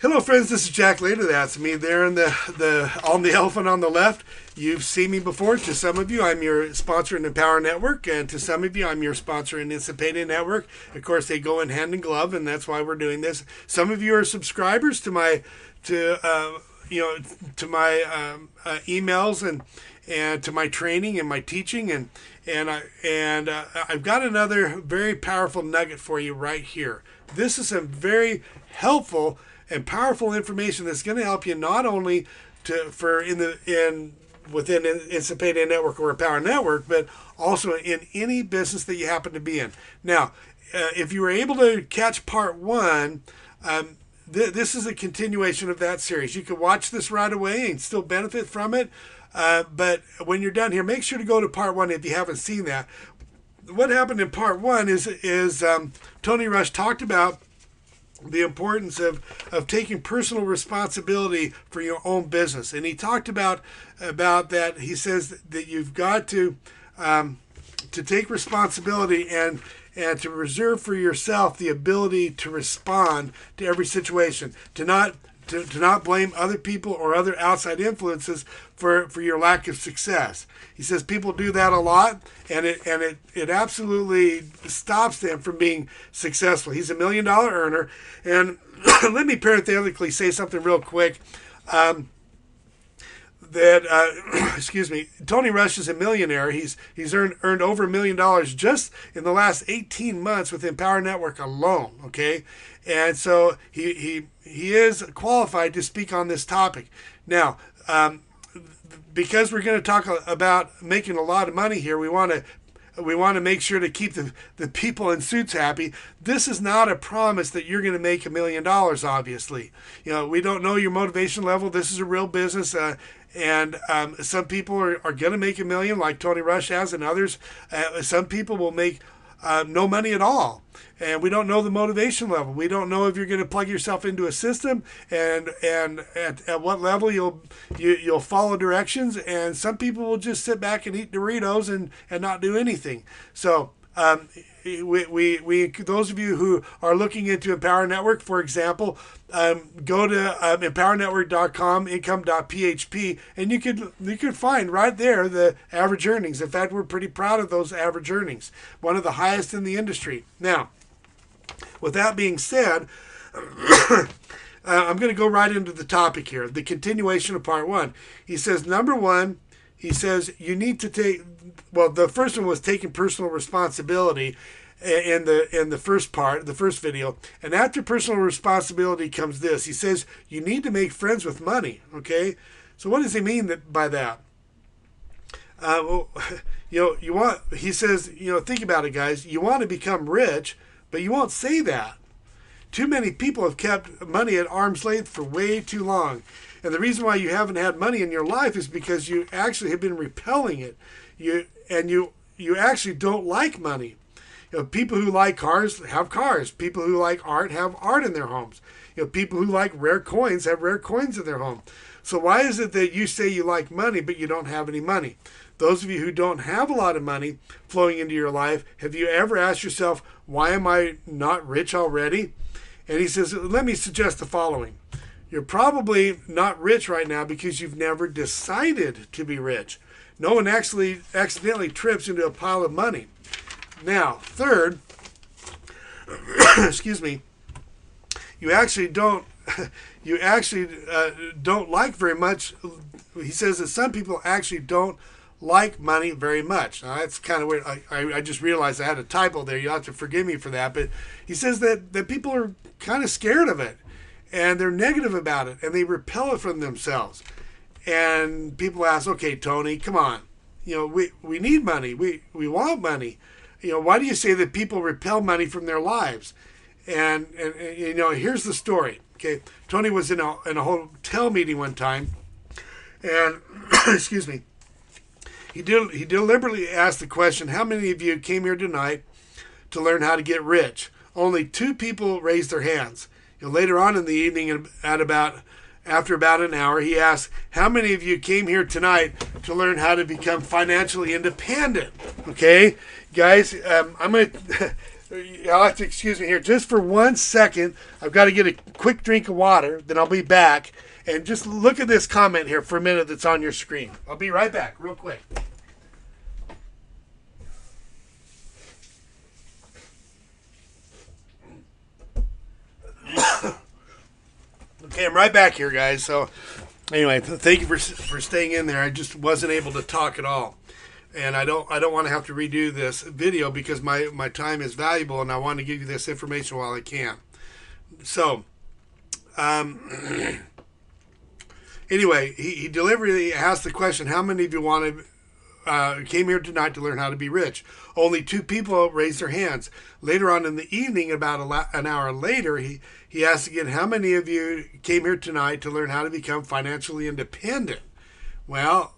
Hello, friends. This is Jack Later. That's me there in on the elephant on the left. You've seen me before. To some of you, I'm your sponsor in the Empower Network, and to some of you, I'm your sponsor in Insipated Network. Of course, they go in hand in glove, and that's why we're doing this. Some of you are subscribers to my emails and to my training and my teaching, and I've got another very powerful nugget for you right here. This is some very helpful and powerful information that's going to help you not only within Insipated Network or Power Network, but also in any business that you happen to be in. Now, if you were able to catch part one, this is a continuation of that series. You can watch this right away and still benefit from it. But when you're done here, make sure to go to part one if you haven't seen that. What happened in part one is Tony Rush talked about the importance of taking personal responsibility for your own business. And he talked about that. He says that you've got to take responsibility and to reserve for yourself the ability to respond to every situation, to not blame other people or other outside influences for your lack of success. He says people do that a lot, and it absolutely stops them from being successful. He's $1 million earner, and let me parenthetically say something real quick. Excuse me, Tony Rush is a millionaire. He's earned over $1 million just in the last 18 months with Empower Network alone. Okay, and so he is qualified to speak on this topic. Now, because we're going to talk about making a lot of money here, we want to make sure to keep the people in suits happy. This is not a promise that you're going to make $1 million, obviously. We don't know your motivation level. This is a real business. And some people are going to make $1 million like Tony Rush has, and others. Some people will make no money at all. And we don't know the motivation level. We don't know if you're going to plug yourself into a system and at what level you'll follow directions. And some people will just sit back and eat Doritos and not do anything. So we those of you who are looking into Empower Network, for example, go to empowernetwork.com, income.php, and you could find right there the average earnings. In fact, we're pretty proud of those average earnings, one of the highest in the industry. Now, with that being said, I'm going to go right into the topic here, the continuation of part one. He says, number one, he says you need to take, well, the first one was taking personal responsibility in the first part, the first video. And after personal responsibility comes this. He says you need to make friends with money, okay? So what does he mean by that? He says, think about it, guys. You want to become rich, but you won't say that. Too many people have kept money at arm's length for way too long. And the reason why you haven't had money in your life is because you actually have been repelling it. You actually don't like money. People who like cars have cars. People who like art have art in their homes. People who like rare coins have rare coins in their home. So why is it that you say you like money, but you don't have any money? Those of you who don't have a lot of money flowing into your life, have you ever asked yourself, why am I not rich already? And he says, let me suggest the following. You're probably not rich right now because you've never decided to be rich. No one actually accidentally trips into a pile of money. Now, third, excuse me, you actually don't like very much. He says that some people actually don't like money very much. Now, that's kind of weird. I just realized I had a typo there. You'll have to forgive me for that. But he says that people are kind of scared of it, and they're negative about it, and they repel it from themselves. And people ask, okay, Tony, come on. We need money. We want money. Why do you say that people repel money from their lives? And here's the story. Okay, Tony was in a hotel meeting one time, and excuse me, he deliberately asked the question, how many of you came here tonight to learn how to get rich? Only 2 people raised their hands. Later on in the evening, after about an hour, he asked, how many of you came here tonight to learn how to become financially independent? Okay, guys, I'm going to I'll have to excuse me here just for 1 second. I've got to get a quick drink of water, then I'll be back. And just look at this comment here for a minute that's on your screen. I'll be right back real quick. Okay, I'm right back here, guys. So anyway, thank you for staying in there. I just wasn't able to talk at all. And I don't want to have to redo this video because my time is valuable and I want to give you this information while I can. So, anyway, he deliberately asked the question, how many of you came here tonight to learn how to be rich? Only 2 people raised their hands. Later on in the evening, about an hour later, he asked again, how many of you came here tonight to learn how to become financially independent? Well,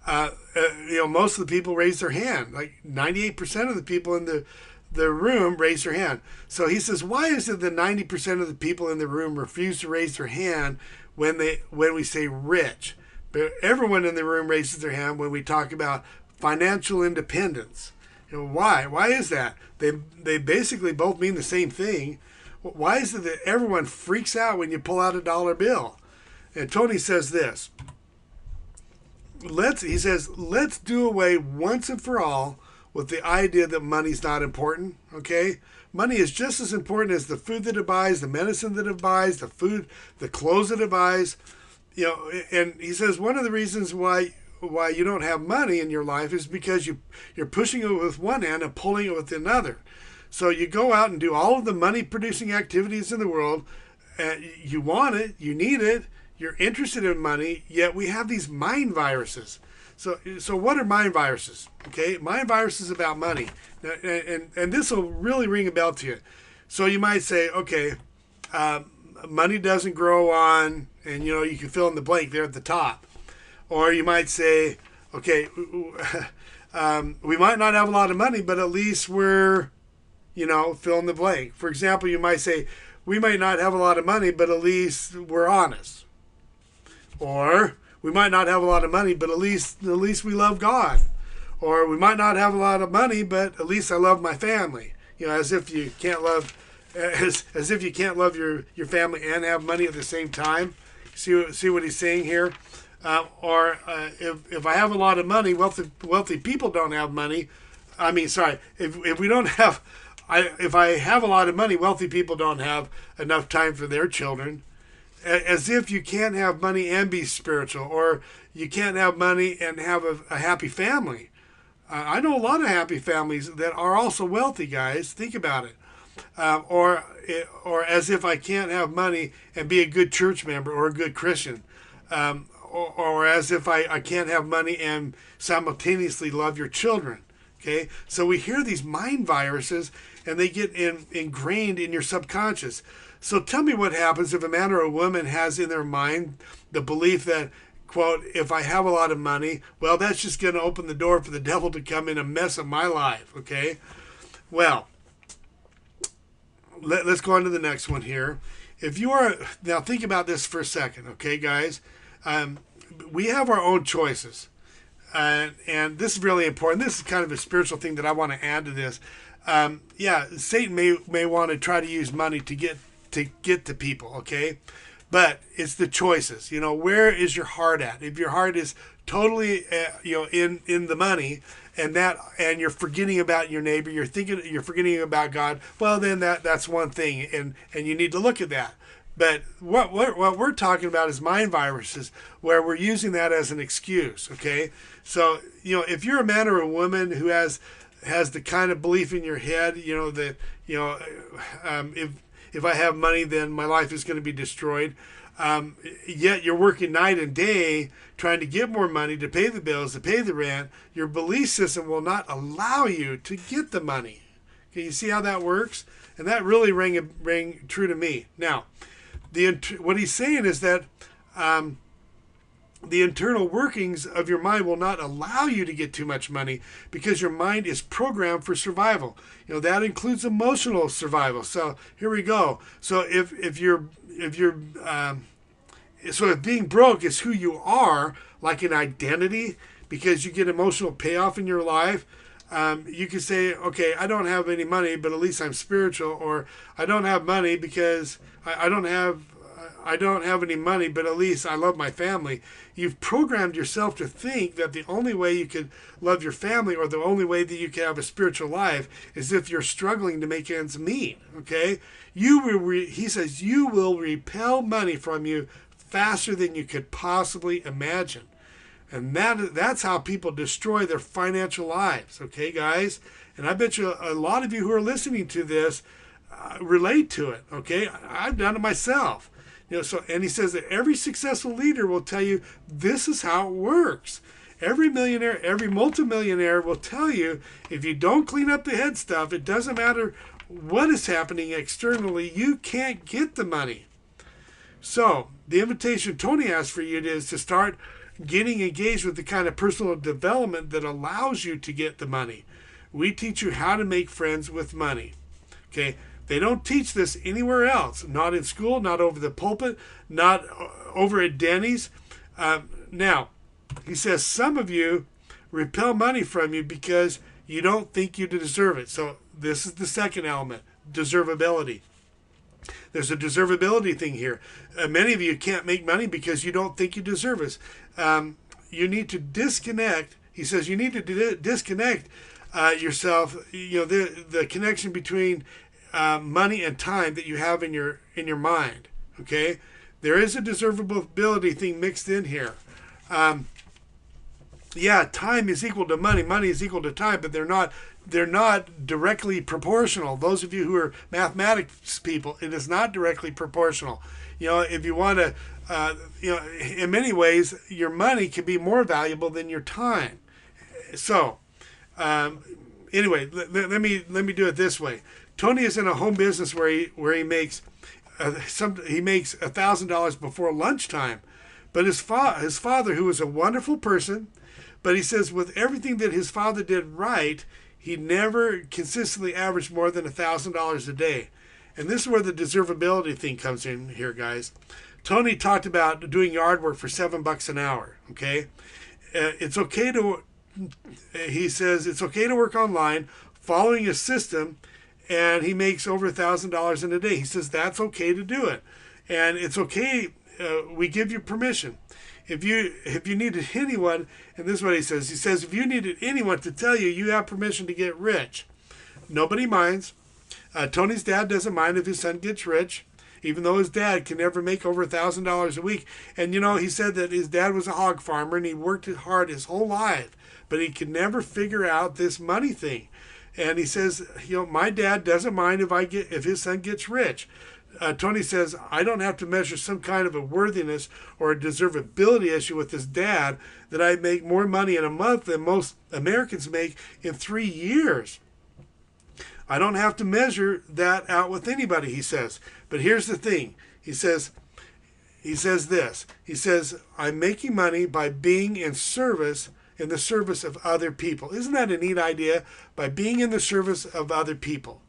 most of the people raised their hand. Like 98% of the people in the room raised their hand. So he says, why is it that 90% of the people in the room refuse to raise their hand when we say rich? But everyone in the room raises their hand when we talk about financial independence. Why? Why is that? They basically both mean the same thing. Why is it that everyone freaks out when you pull out a dollar bill? And Tony says this. He says, let's do away once and for all with the idea that money's not important, okay? Money is just as important as the food that it buys, the medicine that it buys, the clothes that it buys. And he says one of the reasons why you don't have money in your life is because you're pushing it with one hand and pulling it with another. So you go out and do all of the money-producing activities in the world. You want it, you need it, you're interested in money, yet we have these mind viruses. So what are mind viruses? Okay, mind viruses about money. Now, and this will really ring a bell to you. So you might say, okay, money doesn't grow on, and you can fill in the blank there at the top. Or you might say, okay, we might not have a lot of money, but at least we're, fill in the blank. For example, you might say, we might not have a lot of money, but at least we're honest. Or we might not have a lot of money, but at least we love God. Or we might not have a lot of money, but at least I love my family. As if you can't love, as if you can't love your family and have money at the same time. See what he's saying here. Or if I have a lot of money, wealthy people don't have money. If we don't have, if I have a lot of money, wealthy people don't have enough time for their children. As if you can't have money and be spiritual, or you can't have money and have a happy family. I know a lot of happy families that are also wealthy, guys. Think about it. Or as if I can't have money and be a good church member or a good Christian. Or as if I can't have money and simultaneously love your children. Okay, so we hear these mind viruses and they get ingrained in your subconscious. So tell me what happens if a man or a woman has in their mind the belief that, quote, if I have a lot of money, well, that's just going to open the door for the devil to come in and mess up my life, okay? Well, let's go on to the next one here. Now think about this for a second, okay, guys? We have our own choices. And this is really important. This is kind of a spiritual thing that I want to add to this. Satan may want to try to use money to get to people, okay? But it's the choices. Where is your heart at? If your heart is totally in the money and you're forgetting about your neighbor, you're forgetting about God, well then that's one thing, and you need to look at that. But what we're talking about is mind viruses, where we're using that as an excuse, okay? So, if you're a man or a woman who has the kind of belief in your head, that if I have money, then my life is going to be destroyed. Yet you're working night and day trying to get more money to pay the bills, to pay the rent. Your belief system will not allow you to get the money. Okay, you see how that works? And that really rang true to me. Now, what he's saying is that the internal workings of your mind will not allow you to get too much money because your mind is programmed for survival. That includes emotional survival. So here we go. So if being broke is who you are, like an identity, because you get emotional payoff in your life, You could say, okay, I don't have any money, but at least I'm spiritual, or I don't have money because I don't have any money, but at least I love my family. You've programmed yourself to think that the only way you can love your family, or the only way that you can have a spiritual life, is if you're struggling to make ends meet. Okay, he says you will repel money from you faster than you could possibly imagine. And that's how people destroy their financial lives, okay, guys? And I bet you a lot of you who are listening to this relate to it, okay? I've done it myself. And he says that every successful leader will tell you this is how it works. Every millionaire, every multimillionaire will tell you if you don't clean up the head stuff, it doesn't matter what is happening externally, you can't get the money. So the invitation Tony has for you is to start getting engaged with the kind of personal development that allows you to get the money. We teach you how to make friends with money. Okay, they don't teach this anywhere else. Not in school, not over the pulpit, not over at Denny's. Now, he says some of you repel money from you because you don't think you deserve it. So this is the second element, deservability. There's a deservability thing here. Many of you can't make money because you don't think you deserve it. You need to disconnect. He says you need to disconnect yourself. The connection between money and time that you have in your mind. Okay, there is a deservability thing mixed in here. Time is equal to money. Money is equal to time, but they're not directly proportional. Those of you who are mathematics people, it is not directly proportional. If you want to, in many ways, your money can be more valuable than your time. So, anyway, let me do it this way. Tony is in a home business where he makes $1,000 before lunchtime, but his father, who was a wonderful person, but he says with everything that his father did right, he never consistently averaged more than $1,000 a day. And this is where the deservability thing comes in here, guys. Tony talked about doing yard work for $7 an hour. Okay, he says it's okay to work online, following a system, and he makes over $1,000 in a day. He says that's okay to do it, and it's okay. We give you permission. If you needed anyone, and this is what he says. He says if you needed anyone to tell you you have permission to get rich, nobody minds. Tony's dad doesn't mind if his son gets rich, even though his dad can never make over $1,000 a week. And he said that his dad was a hog farmer and he worked hard his whole life, but he could never figure out this money thing. And he says, my dad doesn't mind if his son gets rich. Tony says, I don't have to measure some kind of a worthiness or a deservability issue with his dad that I make more money in a month than most Americans make in 3 years. I don't have to measure that out with anybody, he says. But here's the thing. He says this. He says, I'm making money by being in the service of other people. Isn't that a neat idea? By being in the service of other people.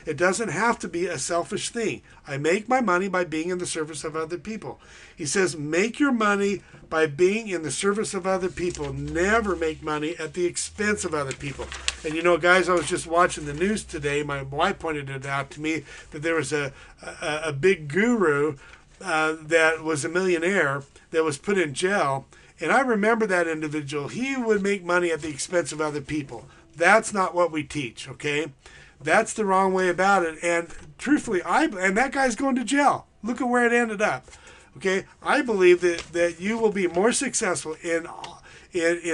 It doesn't have to be a selfish thing. I make my money by being in the service of other people. He says, make your money by being in the service of other people. Never make money at the expense of other people. And guys, I was just watching the news today. My wife pointed it out to me that there was a big guru that was a millionaire that was put in jail. And I remember that individual. He would make money at the expense of other people. That's not what we teach, okay? That's the wrong way about it. And truthfully, and that guy's going to jail. Look at where it ended up. Okay, I believe that you will be more successful in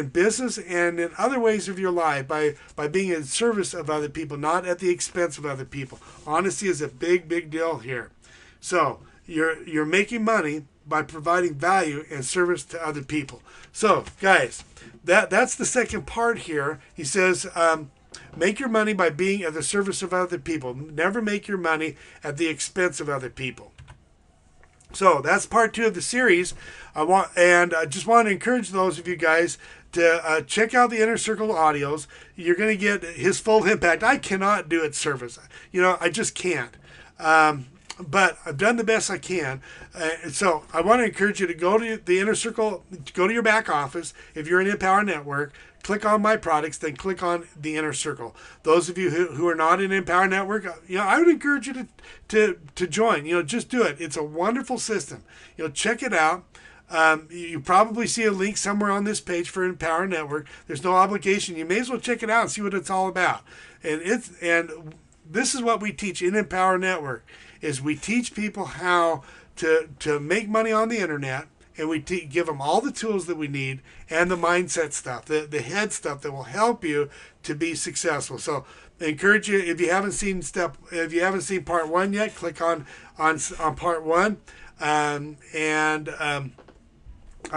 business and in other ways of your life by being in service of other people, not at the expense of other people. Honesty is a big deal here. So you're making money by providing value and service to other people. So guys, that's the second part here. He says, make your money by being at the service of other people. Never make your money at the expense of other people. So that's part 2 of the series. I just want to encourage those of you guys to check out the Inner Circle audios. You're going to get his full impact. I cannot do it service. I just can't. But I've done the best I can. So I want to encourage you to go to the Inner Circle, go to your back office if you're in Empower Network, click on my products, then click on the inner circle. Those of you who are not in Empower Network, I would encourage you to join. Just do it. It's a wonderful system. Check it out. You probably see a link somewhere on this page for Empower Network. There's no obligation. You may as well check it out and see what it's all about. And this is what we teach in Empower Network, is we teach people how to make money on the internet, and we give them all the tools that we need and the mindset stuff, the head stuff that will help you to be successful. So I encourage you, if you haven't seen part 1 yet, click on part 1, I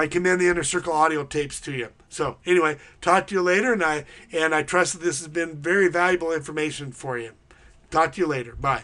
commend the Inner Circle audio tapes to you. So anyway, talk to you later, and I trust that this has been very valuable information for you. Talk to you later. Bye.